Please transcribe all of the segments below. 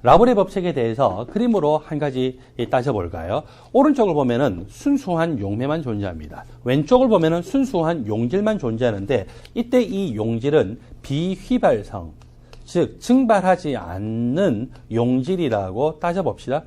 라블의 법칙에 대해서 그림으로 한 가지 따져볼까요? 오른쪽을 보면은 순수한 용매만 존재합니다. 왼쪽을 보면은 순수한 용질만 존재하는데 이때 이 용질은 비휘발성, 즉 증발하지 않는 용질이라고 따져봅시다.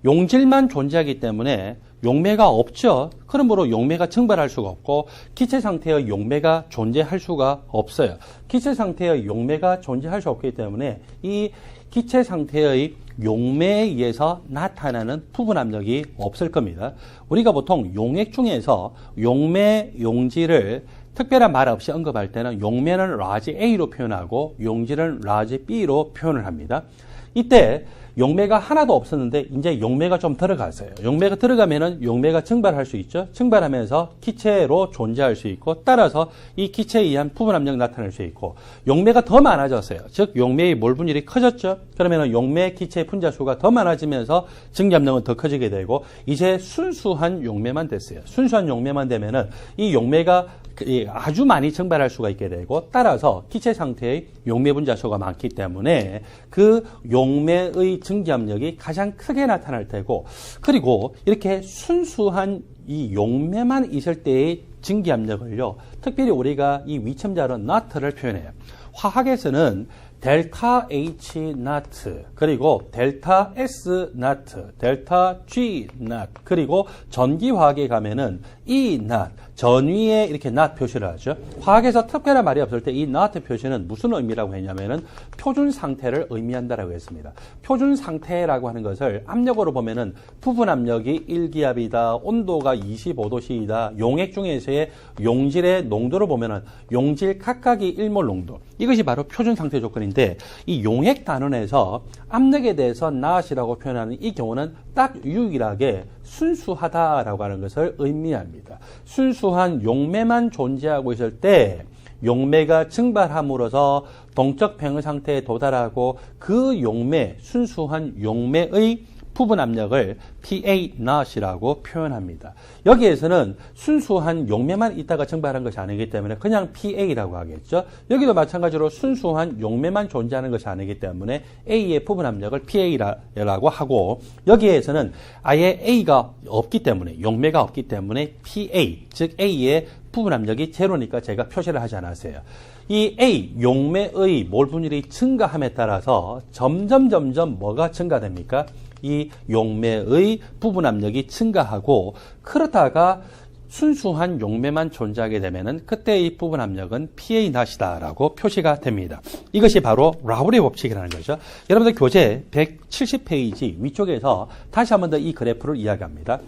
용질만 존재하기 때문에 용매가 없죠. 그러므로 용매가 증발할 수가 없고 기체 상태의 용매가 존재할 수가 없어요. 기체 상태의 용매가 존재할 수 없기 때문에 이 기체 상태의 용매에 의해서 나타나는 부분 압력이 없을 겁니다. 우리가 보통 용액 중에서 용매, 용질을 특별한 말 없이 언급할 때는 용매는 라지 A로 표현하고 용질은 라지 B로 표현을 합니다. 이때 용매가 하나도 없었는데 이제 용매가 좀 들어갔어요. 용매가 들어가면은 용매가 증발할 수 있죠. 증발하면서 기체로 존재할 수 있고 따라서 이 기체에 의한 부분 압력 나타날 수 있고 용매가 더 많아졌어요. 즉 용매의 몰 분율이 커졌죠. 그러면은 용매 기체 분자 수가 더 많아지면서 증기압력은 더 커지게 되고 이제 순수한 용매만 됐어요. 순수한 용매만 되면은 이 용매가 아주 많이 증발할 수가 있게 되고 따라서 기체 상태의 용매 분자 수가 많기 때문에 그 용매의 증기압력이 가장 크게 나타날 테고 그리고 이렇게 순수한 이 용매만 있을 때의 증기압력을요 특별히 우리가 이 위첨자로 not를 표현해요. 화학에서는 델타 H not 그리고 델타 S not, 델타 G not 그리고 전기화학에 가면은 E not 전위에 이렇게 not 표시를 하죠. 화학에서 특별한 말이 없을 때 이 not 표시는 무슨 의미라고 했냐면은 표준 상태를 의미한다라고 했습니다. 표준 상태라고 하는 것을 압력으로 보면은 부분 압력이 1기압이다, 온도가 25도씨이다, 용액 중에서의 용질의 농도를 보면은 용질 각각이 1몰 농도. 이것이 바로 표준 상태 조건인데 이 용액 단원에서 압력에 대해서 not이라고 표현하는 이 경우는 딱 유일하게 순수하다라고 하는 것을 의미합니다. 순수한 용매만 존재하고 있을 때 용매가 증발함으로써 동적 평형 상태에 도달하고 그 용매, 순수한 용매의 부분 압력을 PA not이라고 표현합니다. 여기에서는 순수한 용매만 있다가 증발한 것이 아니기 때문에 그냥 PA라고 하겠죠. 여기도 마찬가지로 순수한 용매만 존재하는 것이 아니기 때문에 A의 부분 압력을 PA라고 하고 여기에서는 아예 A가 없기 때문에 용매가 없기 때문에 PA, 즉 A의 부분 압력이 제로니까 제가 표시를 하지 않았어요. 이 A, 용매의 몰 분율이 증가함에 따라서 점점 뭐가 증가됩니까? 이 용매의 부분 압력이 증가하고 그러다가 순수한 용매만 존재하게 되면은 그때의 부분 압력은 PA not이다라고 표시가 됩니다. 이것이 바로 라울의 법칙이라는 거죠. 여러분들 교재 170페이지 위쪽에서 다시 한 번 더 이 그래프를 이야기합니다.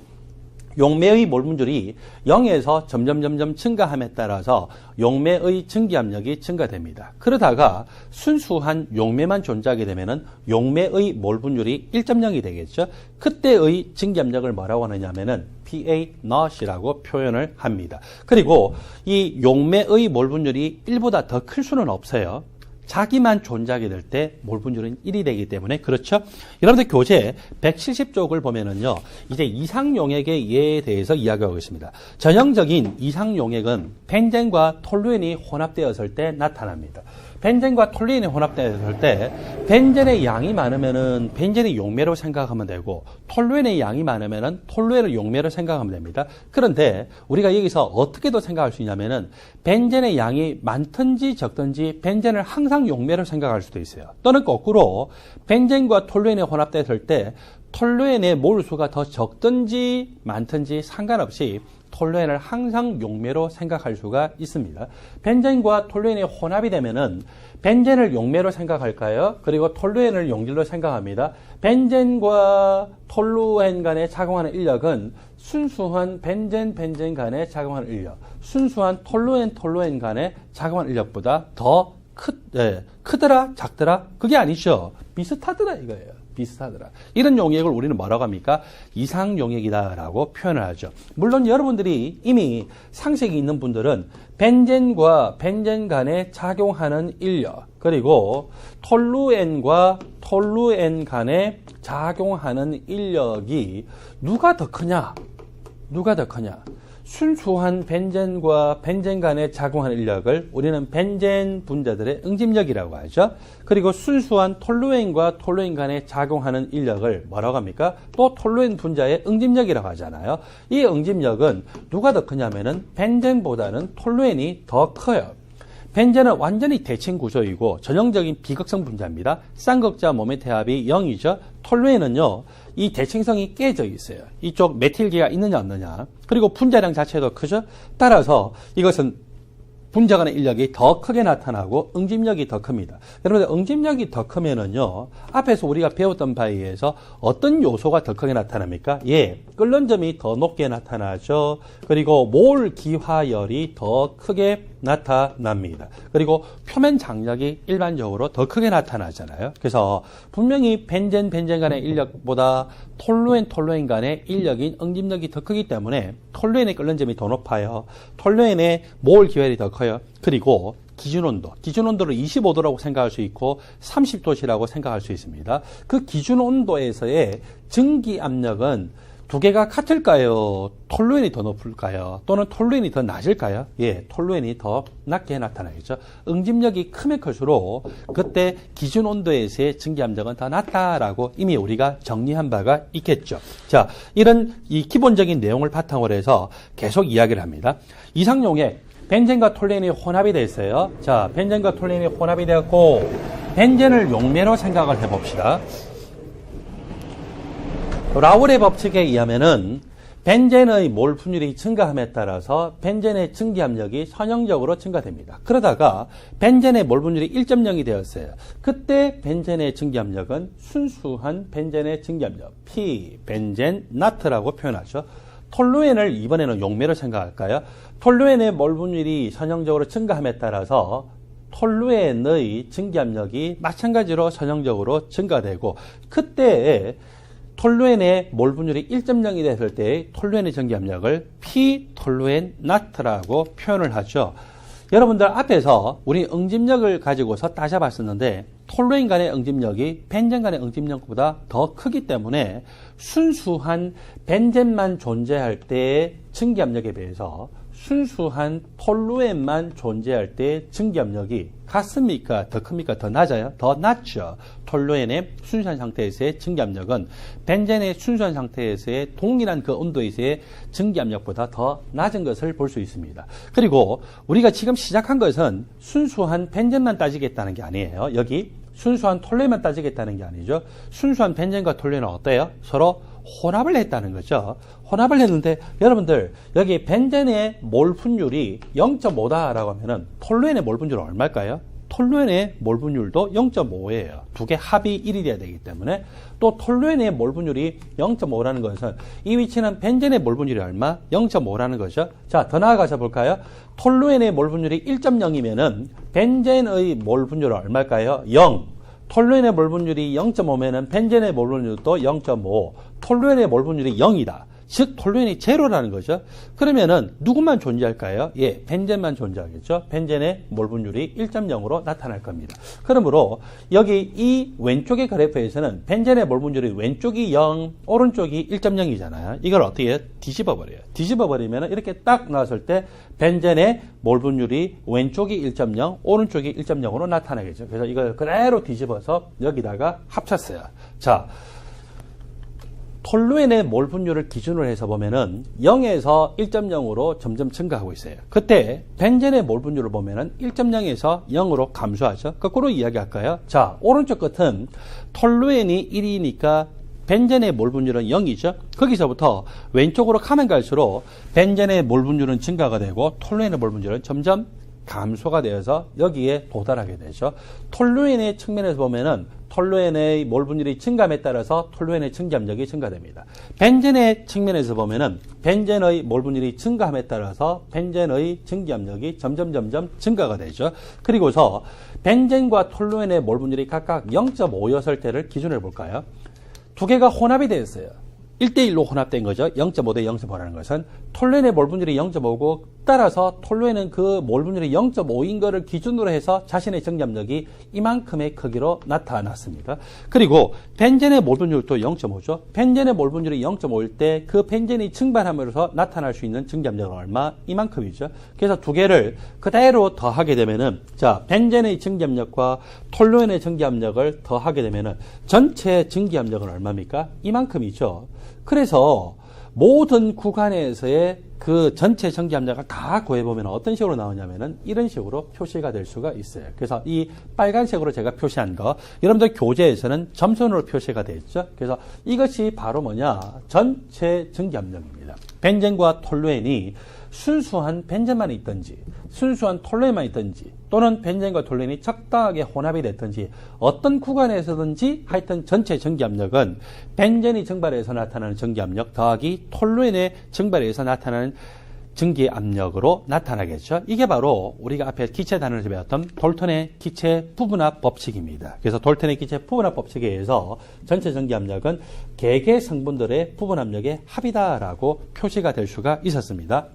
용매의 몰 분율이 0에서 점점 증가함에 따라서 용매의 증기압력이 증가됩니다. 그러다가 순수한 용매만 존재하게 되면은 용매의 몰 분율이 1.0이 되겠죠. 그때의 증기압력을 뭐라고 하느냐면은 PA not이라고 표현을 합니다. 그리고 이 용매의 몰 분율이 1보다 더 클 수는 없어요. 자기만 존재하게 될 때 몰 분율은 1이 되기 때문에 그렇죠. 여러분들 교재 170쪽을 보면은요. 이제 이상용액의 예에 대해서 이야기하고 있습니다. 전형적인 이상용액은 벤젠과 톨루엔이 혼합되었을 때 나타납니다. 벤젠과 톨루엔이 혼합되었을 때 벤젠의 양이 많으면은 벤젠의 용매로 생각하면 되고 톨루엔의 양이 많으면은 톨루엔의 용매로 생각하면 됩니다. 그런데 우리가 여기서 어떻게도 생각할 수 있냐면은 벤젠의 양이 많든지 적든지 벤젠을 항상 용매로 생각할 수도 있어요. 또는 거꾸로 벤젠과 톨루엔이 혼합됐을 때 톨루엔의 몰수가 더 적든지 많든지 상관없이 톨루엔을 항상 용매로 생각할 수가 있습니다. 벤젠과 톨루엔이 혼합이 되면은 벤젠을 용매로 생각할까요? 그리고 톨루엔을 용질로 생각합니다. 벤젠과 톨루엔 간에 작용하는 인력은 순수한 벤젠 간에 작용하는 인력, 순수한 톨루엔 간에 작용하는 인력보다 더 크더라, 작더라? 그게 아니죠. 비슷하더라 이거예요. 비슷하더라. 이런 용액을 우리는 뭐라고 합니까? 이상 용액이다라고 표현을 하죠. 물론 여러분들이 이미 상식이 있는 분들은 벤젠과 벤젠 간에 작용하는 인력, 그리고 톨루엔과 톨루엔 간에 작용하는 인력이 누가 더 크냐? 순수한 벤젠과 벤젠 간에 작용하는 인력을 우리는 벤젠 분자들의 응집력이라고 하죠. 그리고 순수한 톨루엔과 톨루엔 간에 작용하는 인력을 뭐라고 합니까? 또 톨루엔 분자의 응집력이라고 하잖아요. 이 응집력은 누가 더 크냐면은 벤젠보다는 톨루엔이 더 커요. 벤젠은 완전히 대칭 구조이고 전형적인 비극성 분자입니다. 쌍극자 모멘트 합이 0이죠. 톨루엔은요, 이 대칭성이 깨져 있어요. 이쪽 메틸기가 있느냐 없느냐. 그리고 분자량 자체도 크죠. 따라서 이것은 분자 간의 인력이 더 크게 나타나고 응집력이 더 큽니다. 여러분들 응집력이 더 크면은요, 앞에서 우리가 배웠던 바에 의해서 어떤 요소가 더 크게 나타납니까? 예, 끓는 점이 더 높게 나타나죠. 그리고 몰 기화열이 더 크게 나타납니다. 그리고 표면 장력이 일반적으로 더 크게 나타나잖아요. 그래서 분명히 벤젠 간의 인력보다 톨루엔 간의 인력인 응집력이 더 크기 때문에 톨루엔의 끓는 점이 더 높아요. 톨루엔의 몰 기화열이 더 커요. 그리고 기준온도를 25도라고 생각할 수 있고 30도시라고 생각할 수 있습니다. 그 기준온도에서의 증기압력은 두 개가 같을까요? 톨루엔이 더 높을까요? 또는 톨루엔이 더 낮을까요? 예, 톨루엔이 더 낮게 나타나겠죠. 응집력이 크면 클수록 그때 기준 온도에서의 증기압력은 더 낮다라고 이미 우리가 정리한 바가 있겠죠. 자, 이런 이 기본적인 내용을 바탕으로 해서 계속 이야기를 합니다. 이상용에 벤젠과 톨루엔이 혼합이 됐어요. 자, 벤젠과 톨루엔이 혼합이 되었고 벤젠을 용매로 생각을 해봅시다. 라울의 법칙에 의하면은 벤젠의 몰 분율이 증가함에 따라서 벤젠의 증기압력이 선형적으로 증가됩니다. 그러다가 벤젠의 몰 분율이 1.0이 되었어요. 그때 벤젠의 증기압력은 순수한 벤젠의 증기압력 P 벤젠 나트라고 표현하죠. 톨루엔을 이번에는 용매로 생각할까요? 톨루엔의 몰 분율이 선형적으로 증가함에 따라서 톨루엔의 증기압력이 마찬가지로 선형적으로 증가되고 그때 톨루엔의 몰 분율이 1.0이 됐을 때 톨루엔의 증기압력을 P 톨루엔 나트라고 표현을 하죠. 여러분들 앞에서 우리 응집력을 가지고서 따져봤었는데 톨루엔 간의 응집력이 벤젠 간의 응집력보다 더 크기 때문에 순수한 벤젠만 존재할 때의 증기압력에 비해서 순수한 톨루엔만 존재할 때 증기압력이 같습니까? 더 큽니까? 더 낮아요? 더 낮죠. 톨루엔의 순수한 상태에서의 증기압력은 벤젠의 순수한 상태에서의 동일한 그 온도에서의 증기압력보다 더 낮은 것을 볼 수 있습니다. 그리고 우리가 지금 시작한 것은 순수한 벤젠만 따지겠다는 게 아니에요. 여기 순수한 톨루엔만 따지겠다는 게 아니죠. 순수한 벤젠과 톨루엔은 어때요? 서로 혼합을 했다는 거죠. 혼합을 했는데 여러분들 여기 벤젠의 몰 분율이 0.5다라고 하면은 톨루엔의 몰 분율은 얼마일까요? 톨루엔의 몰 분율도 0.5예요. 두 개 합이 1이 돼야 되기 때문에 또 톨루엔의 몰 분율이 0.5라는 것은 이 위치는 벤젠의 몰 분율이 얼마? 0.5라는 거죠. 자, 더 나아가서 볼까요? 톨루엔의 몰 분율이 1.0이면은 벤젠의 몰 분율은 얼마일까요? 0. 톨루엔의 몰 분율이 0.5면은 벤젠의 몰 분율도 0.5. 톨루엔의 몰 분율이 0이다. 즉 톨루엔이 제로라는 거죠. 그러면은 누구만 존재할까요? 예, 벤젠만 존재하겠죠. 벤젠의 몰 분율이 1.0으로 나타날 겁니다. 그러므로 여기 이 왼쪽의 그래프에서는 벤젠의 몰 분율이 왼쪽이 0, 오른쪽이 1.0이잖아요. 이걸 어떻게 해요? 뒤집어 버려요. 뒤집어 버리면 이렇게 딱 나왔을 때 벤젠의 몰 분율이 왼쪽이 1.0, 오른쪽이 1.0으로 나타나겠죠. 그래서 이걸 그대로 뒤집어서 여기다가 합쳤어요. 자, 톨루엔의 몰 분율을 기준으로 해서 보면은 0에서 1.0으로 점점 증가하고 있어요. 그때 벤젠의 몰 분율을 보면은 1.0에서 0으로 감소하죠. 거꾸로 이야기할까요? 자, 오른쪽 끝은 톨루엔이 1이니까 벤젠의 몰 분율은 0이죠. 거기서부터 왼쪽으로 가면 갈수록 벤젠의 몰 분율은 증가가 되고 톨루엔의 몰 분율은 점점 감소가 되어서 여기에 도달하게 되죠. 톨루엔의 측면에서 보면은 톨루엔의 몰 분율이 증감에 따라서 톨루엔의 증기압력이 증가됩니다. 벤젠의 측면에서 보면은 벤젠의 몰 분율이 증가함에 따라서 벤젠의 증기압력이 점점 증가가 되죠. 그리고서 벤젠과 톨루엔의 몰 분율이 각각 0.5였을 때를 기준으로 볼까요? 두 개가 혼합이 되었어요. 1대1로 혼합된 거죠. 0.5 대 0.5라는 것은 톨루엔의 몰 분율이 0.5고 따라서 톨루엔은 그 몰 분율이 0.5인 거를 기준으로 해서 자신의 정지압력이 이만큼의 크기로 나타났습니다. 그리고 벤젠의 몰 분율도 0.5죠. 벤젠의 몰 분율이 0.5일 때 그 벤젠이 증발함으로써 나타날 수 있는 정지압력은 얼마? 이만큼이죠. 그래서 두 개를 그대로 더하게 되면은 자, 벤젠의 정지압력과 톨루엔의 정지압력을 더하게 되면은 전체 정지압력은 얼마입니까? 이만큼이죠. 그래서 모든 구간에서의 그 전체 정지압력을 다 구해보면 어떤 식으로 나오냐면은 이런 식으로 표시가 될 수가 있어요. 그래서 이 빨간색으로 제가 표시한 거, 여러분들 교재에서는 점선으로 표시가 되어 있죠. 그래서 이것이 바로 뭐냐? 전체 정지압력입니다. 벤젠과 톨루엔이 순수한 벤젠만 있든지 순수한 톨루엔만 있든지 또는 벤젠과 톨루엔이 적당하게 혼합이 됐든지 어떤 구간에서든지 하여튼 전체 정지압력은 벤젠이 증발해서 나타나는 정지압력 더하기 톨루엔의 증발해서 나타나는 증기압력으로 나타나겠죠. 이게 바로 우리가 앞에 기체 단원에서 배웠던 돌턴의 기체 부분합 법칙입니다. 그래서 돌턴의 기체 부분합 법칙에 의해서 전체 정지압력은 개개 성분들의 부분압력의 합이다라고 표시가 될 수가 있었습니다.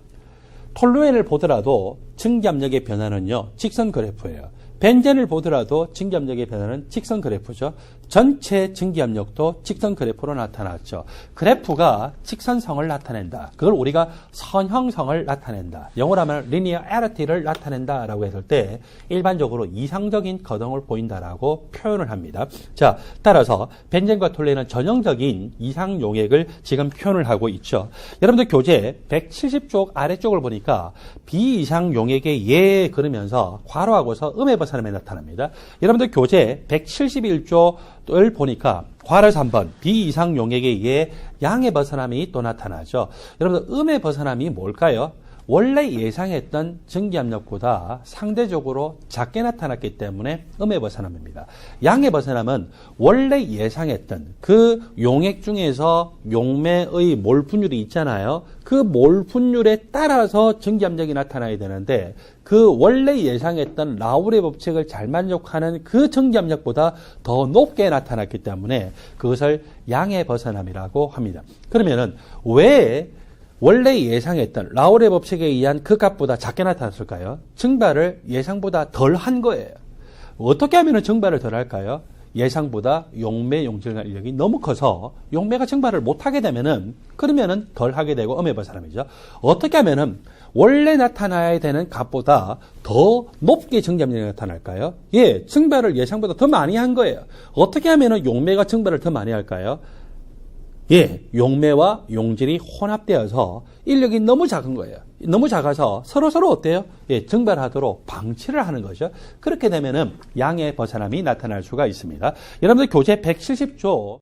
톨루엔을 보더라도 증기압력의 변화는요, 직선 그래프예요. 벤젠을 보더라도 증기압력의 변화는 직선 그래프죠. 전체 증기압력도 직선 그래프로 나타났죠. 그래프가 직선성을 나타낸다. 그걸 우리가 선형성을 나타낸다. 영어로 하면 linearity를 나타낸다라고 했을 때 일반적으로 이상적인 거동을 보인다라고 표현을 합니다. 자, 따라서 벤젠과 톨루엔은 전형적인 이상 용액을 지금 표현을 하고 있죠. 여러분들 교재 170쪽 아래쪽을 보니까 비이상 용액의 예 그러면서 괄호하고서 음의 벗어남이 나타납니다. 여러분들 교재 171쪽을 보니까 괄호 3번 비이상 용액의 예 양의 벗어남이 또 나타나죠. 여러분들 음의 벗어남이 뭘까요? 원래 예상했던 증기압력보다 상대적으로 작게 나타났기 때문에 음의 벗어남입니다. 양의 벗어남은 원래 예상했던 그 용액 중에서 용매의 몰 분율이 있잖아요. 그 몰 분율에 따라서 증기압력이 나타나야 되는데 그 원래 예상했던 라울의 법칙을 잘 만족하는 그 증기압력보다 더 높게 나타났기 때문에 그것을 양의 벗어남이라고 합니다. 그러면은 왜 원래 예상했던 라울의 법칙에 의한 그 값보다 작게 나타났을까요? 증발을 예상보다 덜 한 거예요. 어떻게 하면 증발을 덜 할까요? 예상보다 용매 용질간 인력이 너무 커서 용매가 증발을 못하게 되면은 그러면은 덜 하게 되고 음의 벗어남이죠. 어떻게 하면은 원래 나타나야 되는 값보다 더 높게 증기압력이 나타날까요? 예, 증발을 예상보다 더 많이 한 거예요. 어떻게 하면은 용매가 증발을 더 많이 할까요? 예, 용매와 용질이 혼합되어서 인력이 너무 작은 거예요. 너무 작아서 서로 어때요? 예, 증발하도록 방치를 하는 거죠. 그렇게 되면은 양의 벗어남이 나타날 수가 있습니다. 여러분들 교재 170조